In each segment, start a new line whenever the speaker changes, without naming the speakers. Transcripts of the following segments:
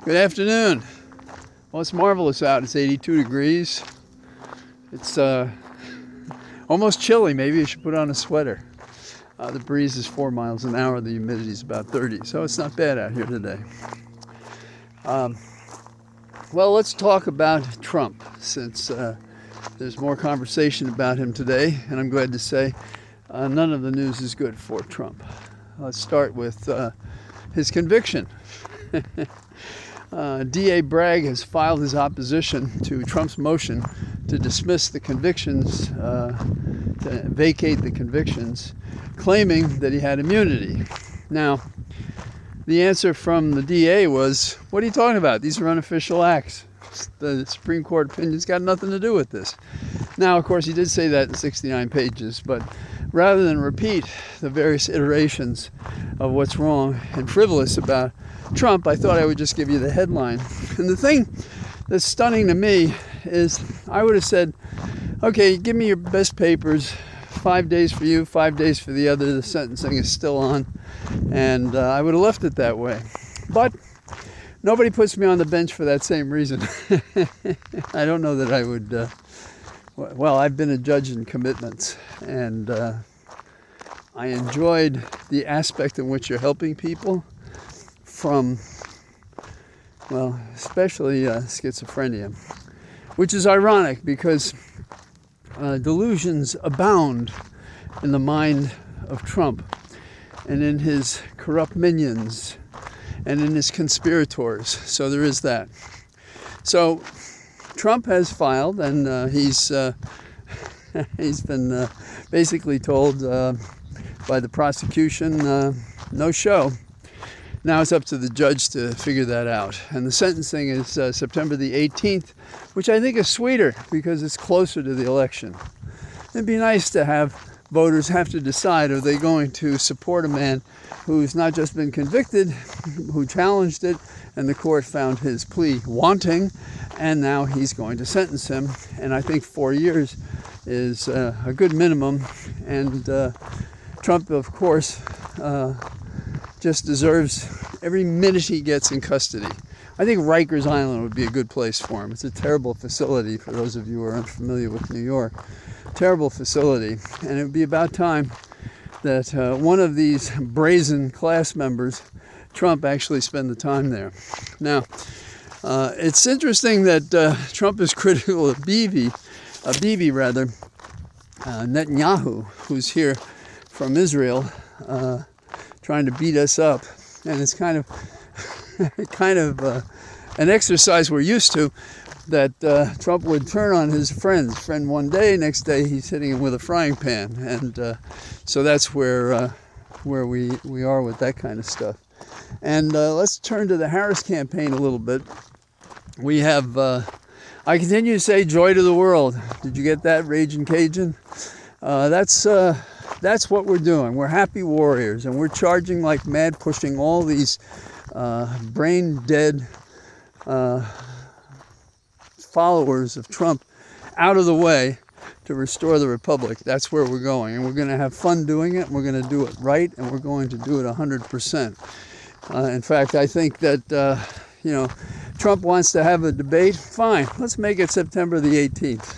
Good afternoon. Well, it's marvelous out. It's 82 degrees. It's almost chilly. Maybe you should put on a sweater. The breeze is 4 miles an hour. The humidity is about 30. So it's not bad out here today. Well, let's talk about Trump, since there's more conversation about him today. And I'm glad to say none of the news is good for Trump. Let's start with his conviction. D.A. Bragg has filed his opposition to Trump's motion to dismiss the convictions, to vacate the convictions, claiming that he had immunity. Now, the answer from the DA was, what are you talking about? These are unofficial acts. The Supreme Court opinion's got nothing to do with this. Now, of course, he did say that in 69 pages, but rather than repeat the various iterations of what's wrong and frivolous about Trump, I thought I would just give you the headline. And the thing that's stunning to me is I would have said, okay, give me your best papers, 5 days for you, 5 days for the other, the sentencing is still on, and I would have left it that way. But nobody puts me on the bench for that same reason. I don't know that I would, well, I've been a judge in commitments, and I enjoyed the aspect in which you're helping people from, well, especially schizophrenia, which is ironic because delusions abound in the mind of Trump and in his corrupt minions and in his conspirators. So there is that. So Trump has filed, and he's been basically told by the prosecution, no show. Now it's up to the judge to figure that out. And the sentencing is September the 18th, which I think is sweeter because it's closer to the election. It'd be nice to have voters have to decide, are they going to support a man who's not just been convicted, who challenged it, and the court found his plea wanting, and now he's going to sentence him. And I think 4 years is a good minimum. And Trump, of course, just deserves every minute he gets in custody. I think Rikers Island would be a good place for him. It's a terrible facility for those of you who are unfamiliar with New York. Terrible facility. And it would be about time that one of these brazen class members, Trump, actually spend the time there. Now, it's interesting that Trump is critical of Bibi, Netanyahu, who's here from Israel, trying to beat us up, and it's kind of an exercise we're used to, that Trump would turn on his friend one day, next day he's hitting him with a frying pan, and so that's where we are with that kind of stuff. And let's turn to the Harris campaign a little bit. We have, I continue to say, joy to the world. Did you get that, Raging Cajun? That's what we're doing. We're happy warriors, and we're charging like mad, pushing all these brain-dead followers of Trump out of the way to restore the republic. That's where we're going, and we're going to have fun doing it, and we're going to do it right, and we're going to do it 100%. In fact, I think that, Trump wants to have a debate. Fine, let's make it September the 18th.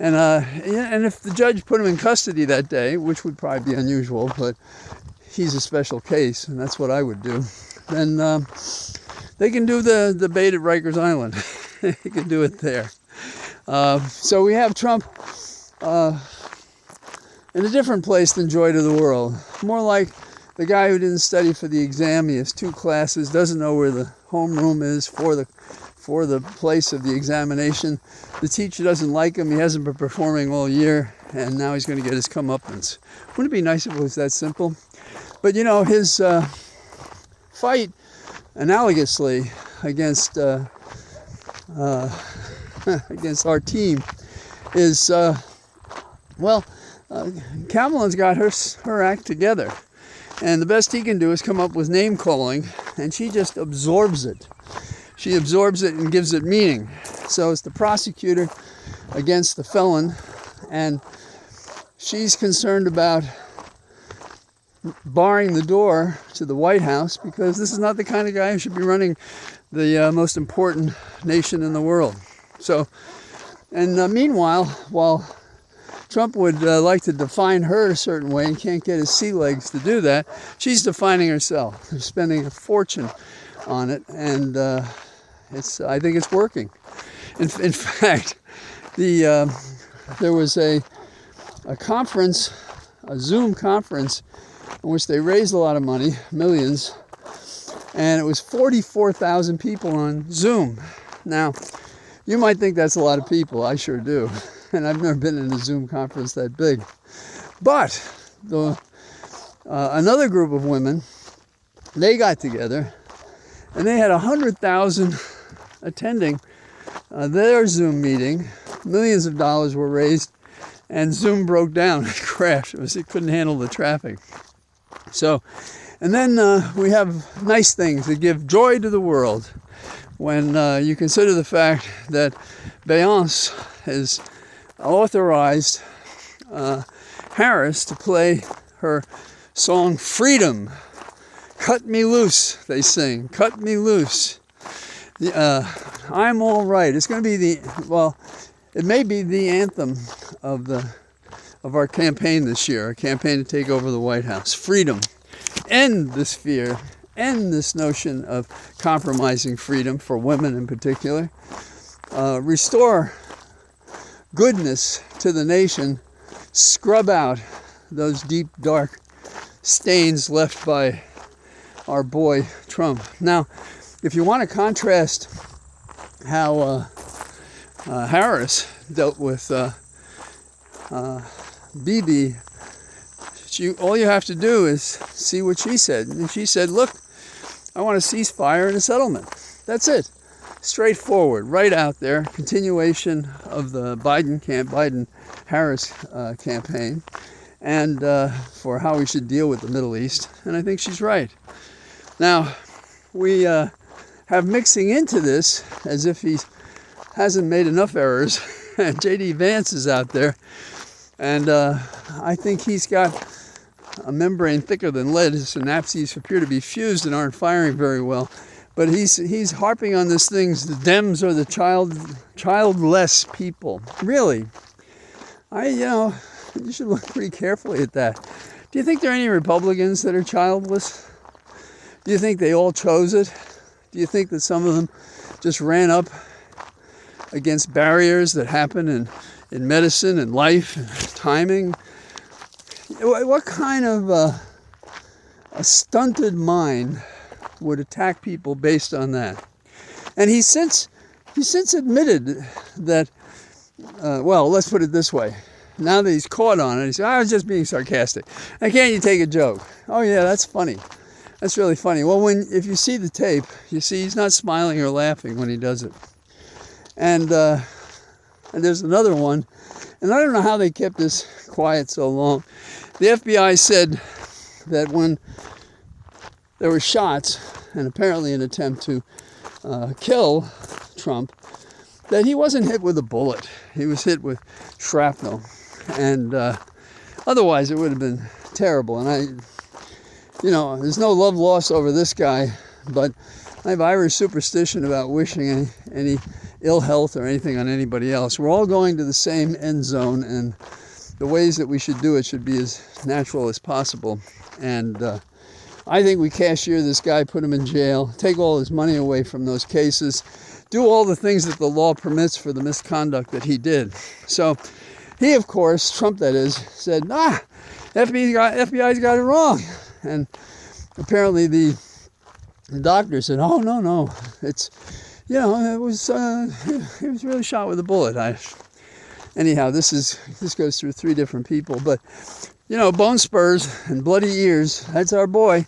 And if the judge put him in custody that day, which would probably be unusual, but he's a special case, and that's what I would do, then they can do the debate at Rikers Island. They can do it there. So we have Trump in a different place than joy to the world. More like the guy who didn't study for the exam. He has 2 classes, doesn't know where the homeroom is for the place of the examination. The teacher doesn't like him. He hasn't been performing all year, and now he's going to get his comeuppance. Wouldn't it be nice if it was that simple? But his fight analogously against against our team is Kamala's got her act together, and the best he can do is come up with name calling, and she just absorbs it. She absorbs it and gives it meaning. So it's the prosecutor against the felon, and she's concerned about barring the door to the White House because this is not the kind of guy who should be running the most important nation in the world. So, and meanwhile, while Trump would like to define her a certain way and can't get his sea legs to do that, she's defining herself. They're spending a fortune on it, and I think it's working. In fact, there was a conference, a Zoom conference, in which they raised a lot of money, millions, and it was 44,000 people on Zoom. Now, you might think that's a lot of people. I sure do. And I've never been in a Zoom conference that big. But another group of women, they got together, and they had 100,000 attending their Zoom meeting. Millions of dollars were raised, and Zoom broke down. It crashed. It couldn't handle the traffic. So, and then we have nice things that give joy to the world when you consider the fact that Beyonce has authorized Harris to play her song Freedom. Cut me loose, they sing. Cut me loose. I'm all right. It's going to be it may be the anthem of our campaign this year, our campaign to take over the White House. Freedom. End this fear. End this notion of compromising freedom for women in particular. Restore goodness to the nation. Scrub out those deep, dark stains left by our boy Trump. Now, if you want to contrast how Harris dealt with Bibi, all you have to do is see what she said. And she said, look, I want a ceasefire and a settlement. That's it. Straightforward, right out there. Continuation of the Biden-Harris campaign, and for how we should deal with the Middle East. And I think she's right. Now, we have mixing into this as if he hasn't made enough errors. And J.D. Vance is out there, and I think he's got a membrane thicker than lead. His synapses appear to be fused and aren't firing very well. But he's harping on this thing. The Dems are the childless people. Really, you should look pretty carefully at that. Do you think there are any Republicans that are childless? Do you think they all chose it? Do you think that some of them just ran up against barriers that happen in medicine and life and timing? What kind of a stunted mind would attack people based on that? And he's since admitted that, let's put it this way. Now that he's caught on it, he said, I was just being sarcastic. Now, can't you take a joke? Oh, yeah, that's funny. That's really funny. Well, if you see the tape, you see he's not smiling or laughing when he does it. And there's another one, and I don't know how they kept this quiet so long. The FBI said that when there were shots, and apparently an attempt to kill Trump, that he wasn't hit with a bullet. He was hit with shrapnel. And otherwise it would have been terrible. And there's no love lost over this guy, but I have Irish superstition about wishing any ill health or anything on anybody else. We're all going to the same end zone, and the ways that we should do it should be as natural as possible. And I think we cashier this guy, put him in jail, take all his money away from those cases, do all the things that the law permits for the misconduct that he did. So he, of course, Trump that is, said, FBI's got it wrong. And apparently the doctor said, oh, no, it's, he was really shot with a bullet. Anyhow, this goes through three different people, but bone spurs and bloody ears, that's our boy.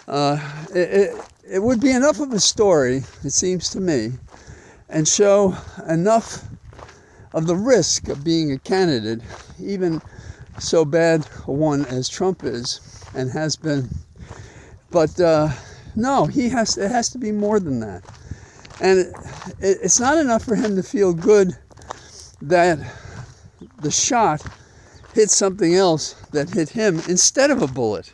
It would be enough of a story, it seems to me, and show enough of the risk of being a candidate, even so bad a one as Trump is and has been. But no, it has to be more than that. And it's not enough for him to feel good that the shot hit something else that hit him instead of a bullet.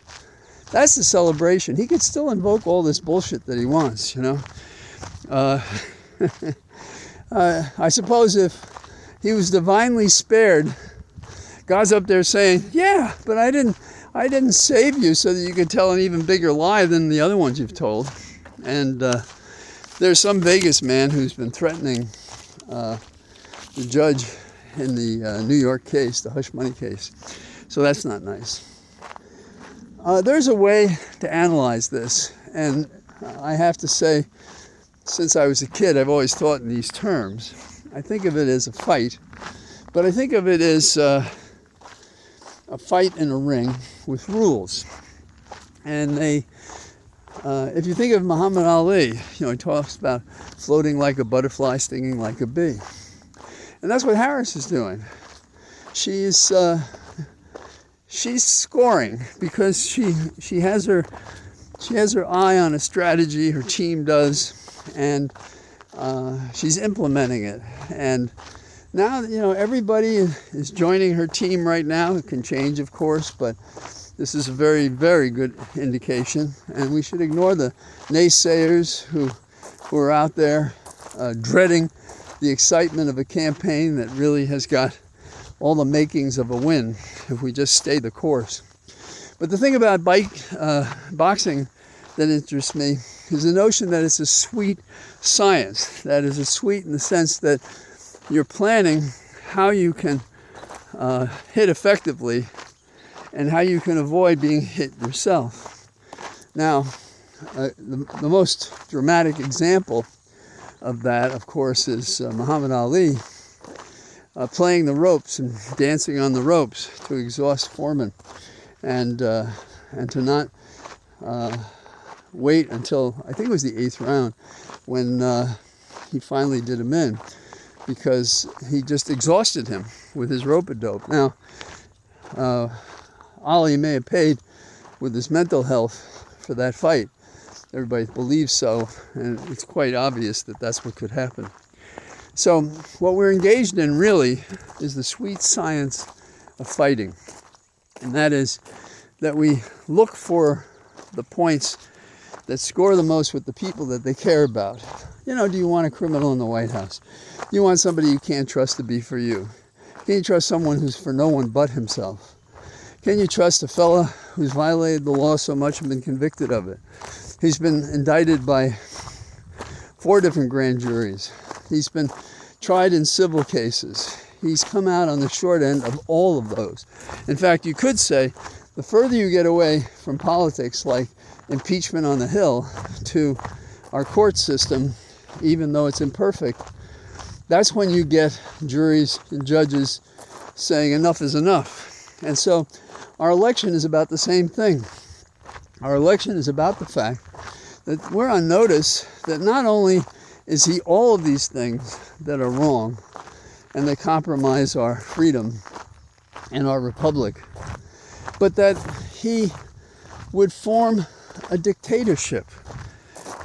That's the celebration. He could still invoke all this bullshit that he wants, you know. I suppose if he was divinely spared, God's up there saying, yeah, but I didn't save you so that you could tell an even bigger lie than the other ones you've told. And there's some Vegas man who's been threatening the judge in the New York case, the hush money case. So that's not nice. There's a way to analyze this, and I have to say, since I was a kid, I've always thought in these terms. I think of it as a fight, but I think of it as a fight in a ring with rules. And if you think of Muhammad Ali, you know, he talks about floating like a butterfly, stinging like a bee. And that's what Harris is doing. She's scoring because she has her eye on a strategy, her team does, and she's implementing it. And now, you know, everybody is joining her team right now. It can change, of course, but this is a very, very good indication. And we should ignore the naysayers who are out there dreading the excitement of a campaign that really has got all the makings of a win if we just stay the course. But the thing about boxing that interests me is the notion that it's a sweet science. That is, it's sweet in the sense that you're planning how you can hit effectively and how you can avoid being hit yourself. Now, the most dramatic example of that, of course, is Muhammad Ali playing the ropes and dancing on the ropes to exhaust Foreman, and to not wait until, I think it was the 8th round, when he finally did him in, because he just exhausted him with his rope-a-dope. Now, Ali may have paid with his mental health for that fight. Everybody believes so, and it's quite obvious that that's what could happen. So what we're engaged in really is the sweet science of fighting. And that is that we look for the points that score the most with the people that they care about. You know, do you want a criminal in the White House? Do you want somebody you can't trust to be for you? Can you trust someone who's for no one but himself? Can you trust a fella who's violated the law so much and been convicted of it? He's been indicted by 4 different grand juries. He's been tried in civil cases. He's come out on the short end of all of those. In fact, you could say the further you get away from politics like impeachment on the Hill to our court system, even though it's imperfect, that's when you get juries and judges saying enough is enough. And so our election is about the same thing. Our election is about the fact that we're on notice that not only is he all of these things that are wrong and that compromise our freedom and our republic, but that he would form a dictatorship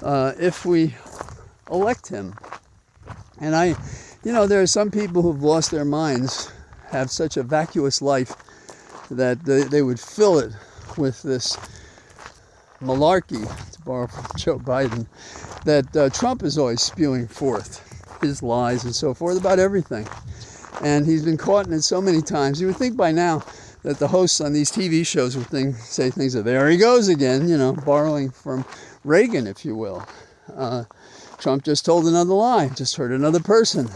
if we elect him. And there are some people who've lost their minds, have such a vacuous life that they would fill it with this malarkey, to borrow from Joe Biden, that Trump is always spewing forth his lies and so forth about everything. And he's been caught in it so many times. You would think by now that the hosts on these TV shows would say things like, there he goes again, borrowing from Reagan, if you will. Trump just told another lie, just hurt another person.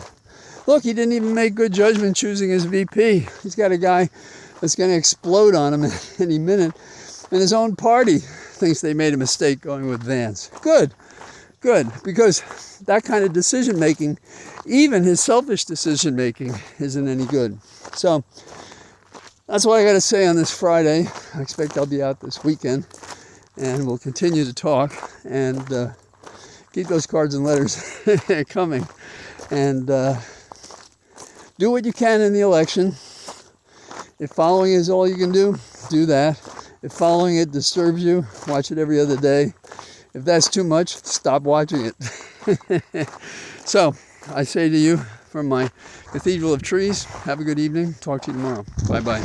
Look, he didn't even make good judgment choosing his VP. He's got a guy that's going to explode on him any minute. And his own party thinks they made a mistake going with Vance. Good, because that kind of decision-making, even his selfish decision-making, isn't any good. So that's what I got to say on this Friday. I expect I'll be out this weekend, and we'll continue to talk and keep those cards and letters coming. And do what you can in the election. If following is all you can do that. If following it disturbs you, watch it every other day. If that's too much, stop watching it. So, I say to you from my Cathedral of Trees, have a good evening. Talk to you tomorrow. Bye-bye.